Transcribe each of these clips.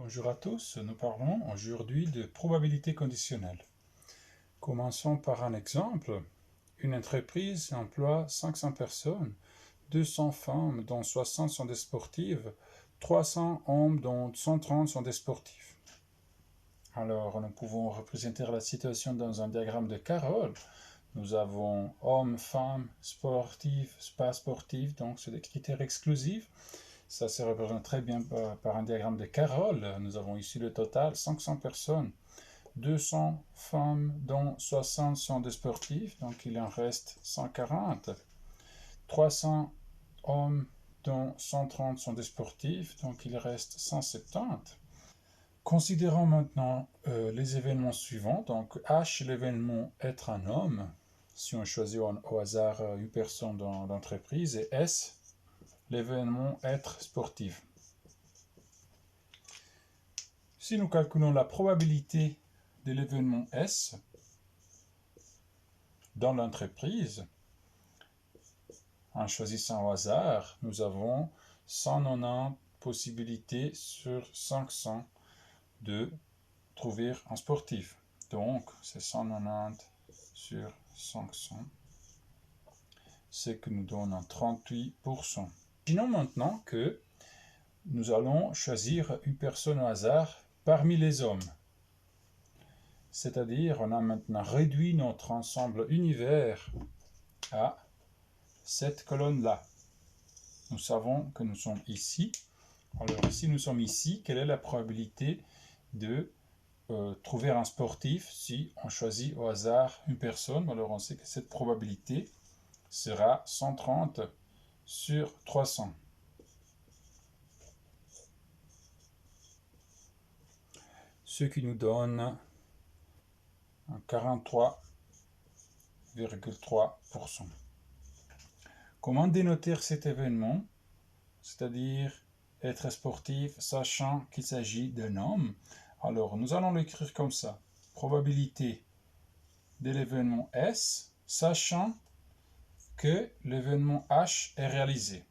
Bonjour à tous, nous parlons aujourd'hui de probabilité conditionnelle. Commençons par un exemple. Une entreprise emploie 500 personnes, 200 femmes dont 60 sont des sportives, 300 hommes dont 130 sont des sportifs. Alors, nous pouvons représenter la situation dans un diagramme de Carroll. Nous avons hommes, femmes, sportifs, pas sportifs, donc c'est des critères exclusifs. Ça se représente très bien par un diagramme de Carroll. Nous avons ici le total, 500 personnes, 200 femmes dont 60 sont des sportifs, donc il en reste 140. 300 hommes dont 130 sont des sportifs, donc il reste 170. Considérons maintenant les événements suivants. Donc H, l'événement être un homme, si on choisit au hasard une personne dans l'entreprise, et S, l'événement être sportif. Si nous calculons la probabilité de l'événement S dans l'entreprise, en choisissant au hasard, nous avons 190 possibilités sur 500 de trouver un sportif. Donc, c'est 190 sur 500, ce qui nous donne un 38%. Imaginons maintenant que nous allons choisir une personne au hasard parmi les hommes. C'est-à-dire, on a maintenant réduit notre ensemble univers à cette colonne-là. Nous savons que nous sommes ici. Alors, si nous sommes ici, quelle est la probabilité de trouver un sportif si on choisit au hasard une personne? Alors, on sait que cette probabilité sera 130 sur 300. Ce qui nous donne 43,3%. Comment dénoter cet événement, c'est-à-dire être sportif, sachant qu'il s'agit d'un homme? Alors, nous allons l'écrire comme ça. Probabilité de l'événement S, sachant que l'événement H est réalisé.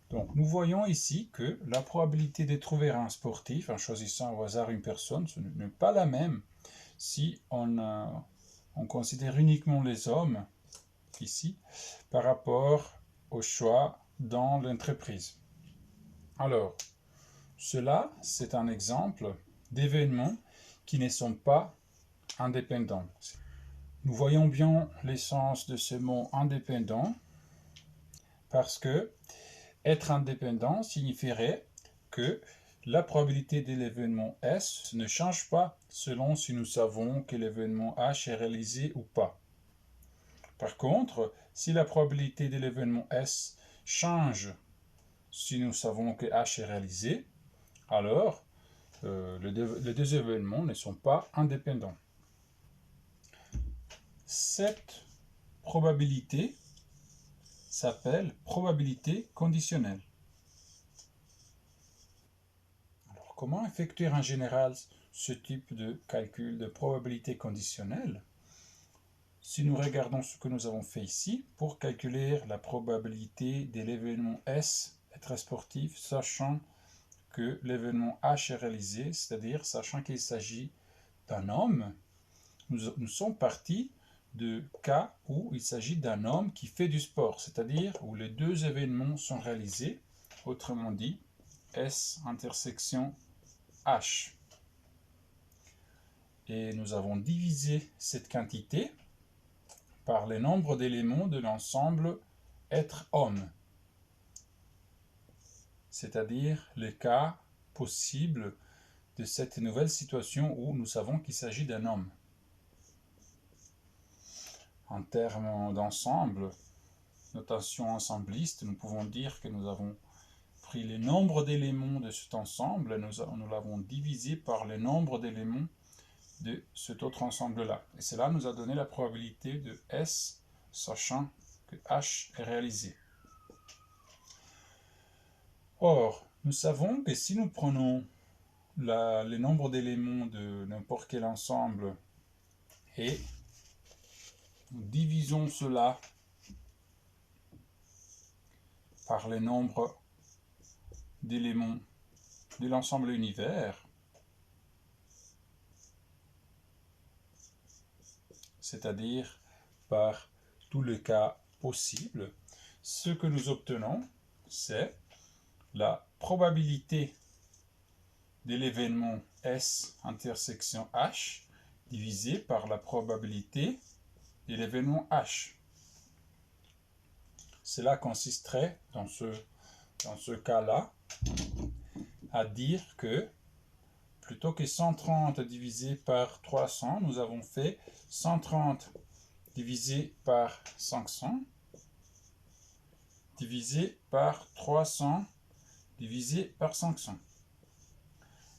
Donc, nous voyons ici que la probabilité de trouver un sportif en choisissant au hasard une personne, ce n'est pas la même si on considère uniquement les hommes ici par rapport au choix dans l'entreprise. Alors, cela, c'est un exemple d'événements qui ne sont pas indépendants. Nous voyons bien l'essence de ce mot indépendant parce que être indépendant signifierait que la probabilité de l'événement S ne change pas selon si nous savons que l'événement H est réalisé ou pas. Par contre, si la probabilité de l'événement S change si nous savons que H est réalisé, alors les deux événements ne sont pas indépendants. Cette probabilité s'appelle probabilité conditionnelle. Alors, comment effectuer en général ce type de calcul de probabilité conditionnelle? Si nous regardons ce que nous avons fait ici, pour calculer la probabilité de l'événement S être sportif, sachant que l'événement H est réalisé, c'est-à-dire sachant qu'il s'agit d'un homme, nous sommes partis de cas où il s'agit d'un homme qui fait du sport, c'est-à-dire où les deux événements sont réalisés, autrement dit, S intersection H. Et nous avons divisé cette quantité par le nombre d'éléments de l'ensemble être homme, c'est-à-dire les cas possibles de cette nouvelle situation où nous savons qu'il s'agit d'un homme. En termes d'ensemble, notation ensembliste, nous pouvons dire que nous avons pris le nombre d'éléments de cet ensemble et nous l'avons divisé par le nombre d'éléments de cet autre ensemble-là. Et cela nous a donné la probabilité de S, sachant que H est réalisé. Or, nous savons que si nous prenons le nombre d'éléments de n'importe quel ensemble et nous divisons cela par le nombre d'éléments de l'ensemble univers, c'est-à-dire par tous les cas possibles, ce que nous obtenons, c'est la probabilité de l'événement S intersection H divisé par la probabilité de l'événement H. Cela consisterait, dans ce cas-là, à dire que plutôt que 130 divisé par 300, nous avons fait 130 divisé par 500 divisé par 300 divisé par 500.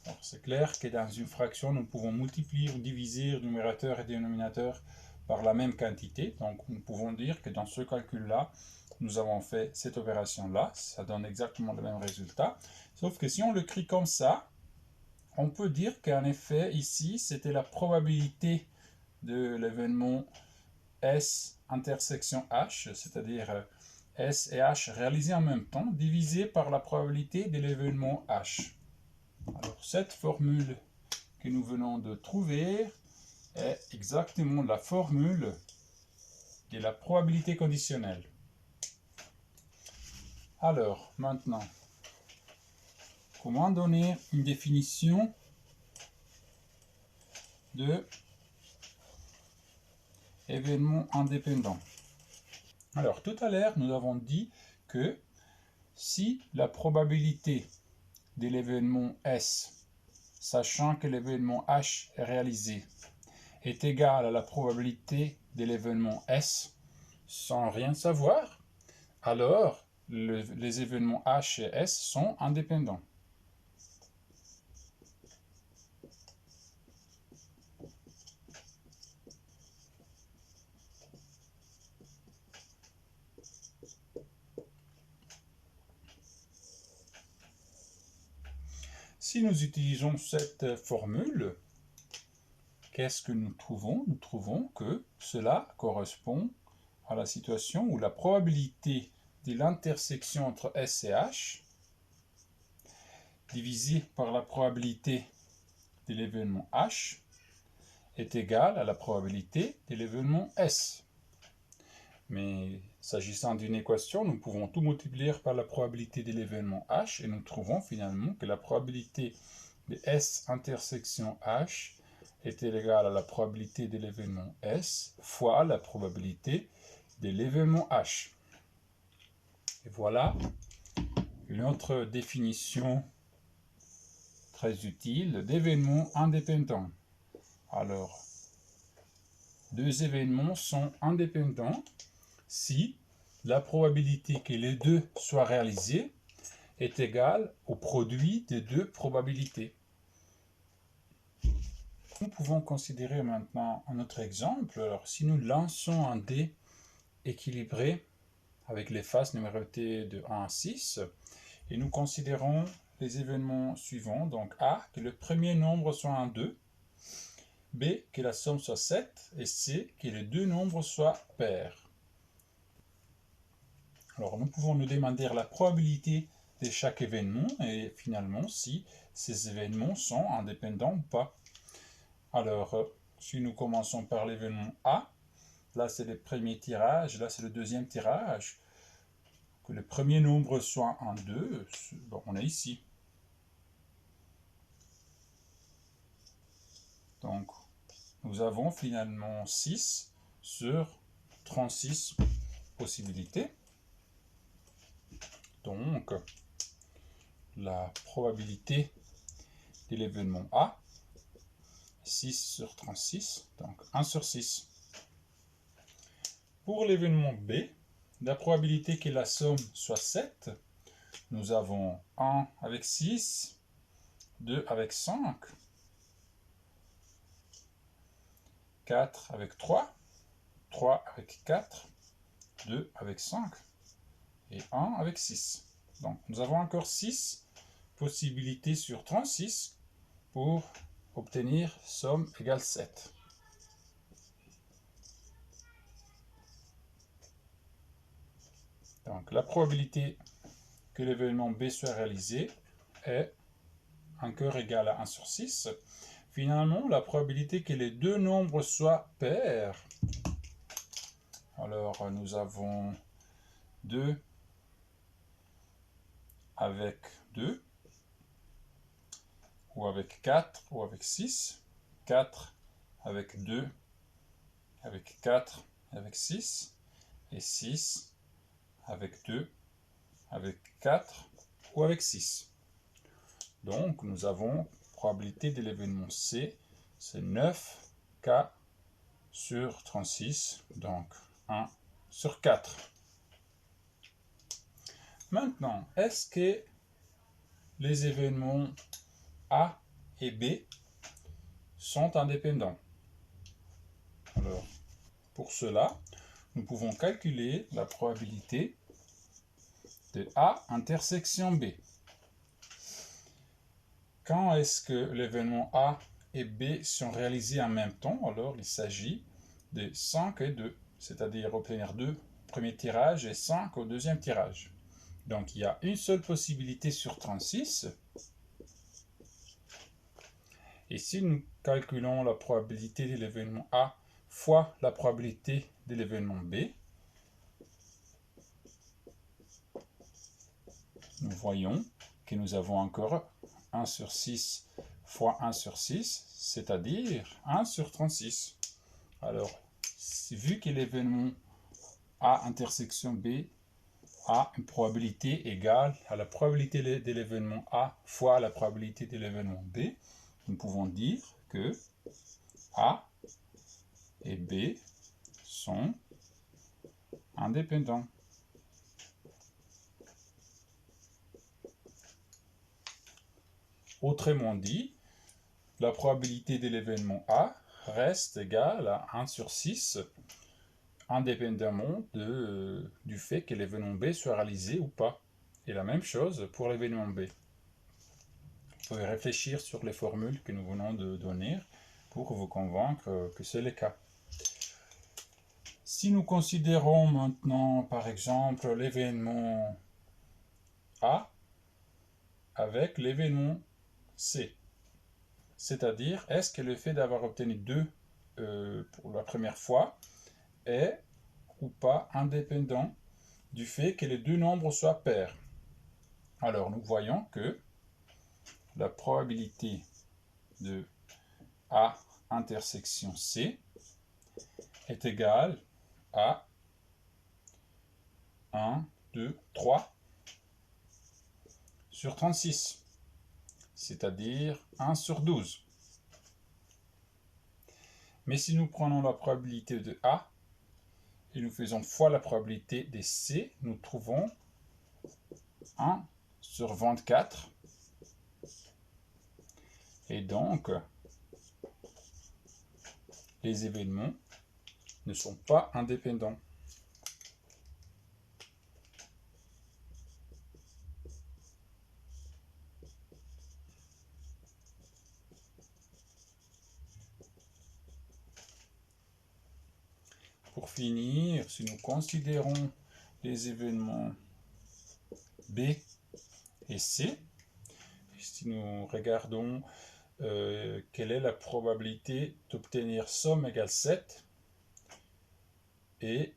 Alors, c'est clair que dans une fraction, nous pouvons multiplier ou diviser numérateur et dénominateur par la même quantité. Donc, nous pouvons dire que dans ce calcul-là, nous avons fait cette opération-là. Ça donne exactement le même résultat. Sauf que si on l'écrit comme ça, on peut dire qu'en effet, ici, c'était la probabilité de l'événement S intersection H, c'est-à-dire S et H réalisés en même temps, divisé par la probabilité de l'événement H. Alors, cette formule que nous venons de trouver est exactement la formule de la probabilité conditionnelle. Alors, maintenant, comment donner une définition de événement indépendant? Alors, tout à l'heure, nous avons dit que si la probabilité de l'événement S, sachant que l'événement H est réalisé, est égale à la probabilité de l'événement S, sans rien savoir, alors les événements H et S sont indépendants. Si nous utilisons cette formule, qu'est-ce que nous trouvons? Nous trouvons que cela correspond à la situation où la probabilité de l'intersection entre S et H divisée par la probabilité de l'événement H est égale à la probabilité de l'événement S. Mais s'agissant d'une équation, nous pouvons tout multiplier par la probabilité de l'événement H et nous trouvons finalement que la probabilité de S intersection H est égale à la probabilité de l'événement S fois la probabilité de l'événement H. Et voilà une autre définition très utile d'événements indépendants. Alors, deux événements sont indépendants si la probabilité que les deux soient réalisés est égale au produit des deux probabilités. Nous pouvons considérer maintenant un autre exemple. Alors, si nous lançons un dé équilibré avec les faces numérotées de 1 à 6, et nous considérons les événements suivants. Donc A, que le premier nombre soit un 2, B, que la somme soit 7, et C, que les deux nombres soient pairs. Alors, nous pouvons nous demander la probabilité de chaque événement et finalement si ces événements sont indépendants ou pas. Alors, si nous commençons par l'événement A, là c'est le premier tirage, là c'est le deuxième tirage, que le premier nombre soit un 2, bon, on est ici. Donc, nous avons finalement 6 sur 36 possibilités. Donc, la probabilité de l'événement A, 6 sur 36, donc 1 sur 6. Pour l'événement B, la probabilité que la somme soit 7, nous avons 1 avec 6, 2 avec 5, 4 avec 3, 3 avec 4, 2 avec 5 et 1 avec 6. Donc nous avons encore 6 possibilités sur 36 pour obtenir somme égale 7. Donc la probabilité que l'événement B soit réalisé est un cœur égal à 1 sur 6, finalement, la probabilité que les deux nombres soient pairs, alors nous avons 2 avec 2, ou avec 4, ou avec 6, 4 avec 2, avec 4, avec 6, et 6 avec 2, avec 4, ou avec 6. Donc, nous avons probabilité de l'événement C, c'est 9K sur 36, donc 1 sur 4. Maintenant, est-ce que les événements A et B sont indépendants? Alors, pour cela, nous pouvons calculer la probabilité de A intersection B. Quand est-ce que l'événement A et B sont réalisés en même temps? Alors, il s'agit de 5 et 2, c'est-à-dire obtenir 2 au premier tirage et 5 au deuxième tirage. Donc, il y a une seule possibilité sur 36. Et si nous calculons la probabilité de l'événement A fois la probabilité de l'événement B, nous voyons que nous avons encore 1 sur 6 fois 1 sur 6, c'est-à-dire 1 sur 36. Alors, vu que l'événement A intersection B a une probabilité égale à la probabilité de l'événement A fois la probabilité de l'événement B, nous pouvons dire que A et B sont indépendants. Autrement dit, la probabilité de l'événement A reste égale à 1 sur 6, indépendamment du fait que l'événement B soit réalisé ou pas. Et la même chose pour l'événement B. Vous pouvez réfléchir sur les formules que nous venons de donner pour vous convaincre que c'est le cas. Si nous considérons maintenant, par exemple, l'événement A avec l'événement C, c'est-à-dire, est-ce que le fait d'avoir obtenu 2 pour la première fois est ou pas indépendant du fait que les deux nombres soient pairs? Alors, nous voyons que la probabilité de A intersection C est égale à 1, 2, 3 sur 36, c'est-à-dire 1 sur 12. Mais si nous prenons la probabilité de A et nous faisons fois la probabilité de C, nous trouvons 1 sur 24. Et donc, les événements ne sont pas indépendants. Pour finir, si nous considérons les événements B et C, si nous regardons quelle est la probabilité d'obtenir somme égale 7 et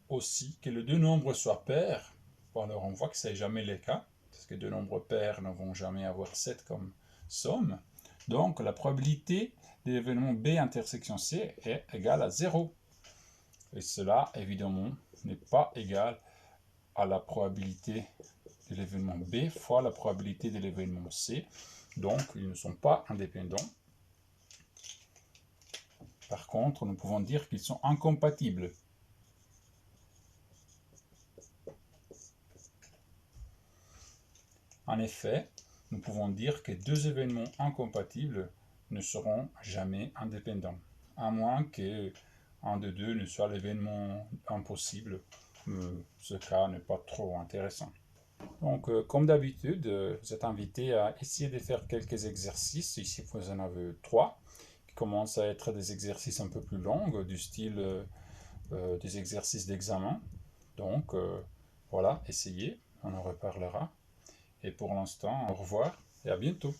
aussi que les deux nombres soient pairs, alors on voit que ce n'est jamais le cas, parce que deux nombres pairs ne vont jamais avoir 7 comme somme. Donc la probabilité de l'événement B intersection C est égale à 0. Et cela, évidemment, n'est pas égal à la probabilité de l'événement B fois la probabilité de l'événement C. Donc, ils ne sont pas indépendants. Par contre, nous pouvons dire qu'ils sont incompatibles. En effet, nous pouvons dire que deux événements incompatibles ne seront jamais indépendants, à moins que un de deux ne soit l'événement impossible. Ce cas n'est pas trop intéressant. Donc, comme d'habitude, vous êtes invité à essayer de faire quelques exercices. Ici, vous en avez 3, qui commencent à être des exercices un peu plus longs, du style des exercices d'examen. Donc, voilà, essayez, on en reparlera. Et pour l'instant, au revoir et à bientôt.